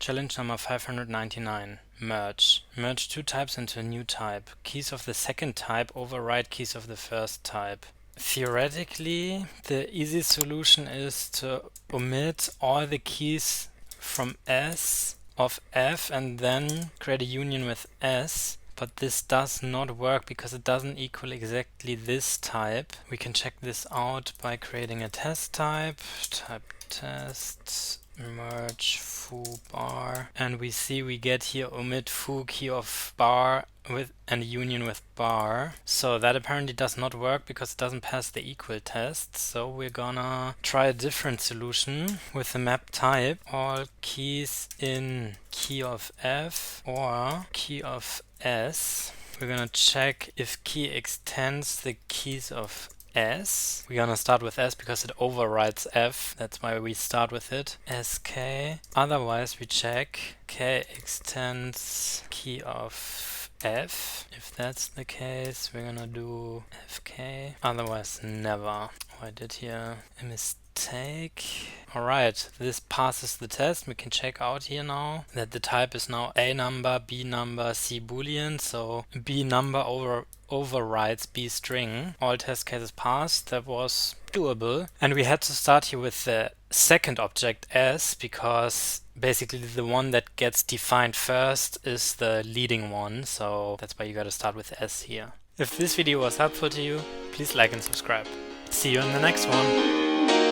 Challenge number 599. Merge. Merge two types into a new type. Keys of the second type override keys of the first type. Theoretically, the easy solution is to omit all the keys from S of F and then create a union with S. But this does not work because it doesn't equal exactly this type. We can check this out by creating a test type test merge foo bar, and we see we get here omit foo key of bar with and union with bar. So that apparently does not work because it doesn't pass the equal test. So we're gonna try a different solution with the map type all keys in key of F or key of S. We're gonna check if key extends the keys of S. We're gonna start with S because it overrides F. That's why we start with it. SK. Otherwise we check K extends key of F. If that's the case, we're gonna do FK. Otherwise never. Oh, I did here a mistake. Alright, this passes the test. We can check out here now that the type is now A number, B number, C boolean. So B number overrides B string. All test cases passed. That was doable. And we had to start here with the second object S because basically the one that gets defined first is the leading one. So that's why you gotta start with S here. If this video was helpful to you, please like and subscribe. See you in the next one.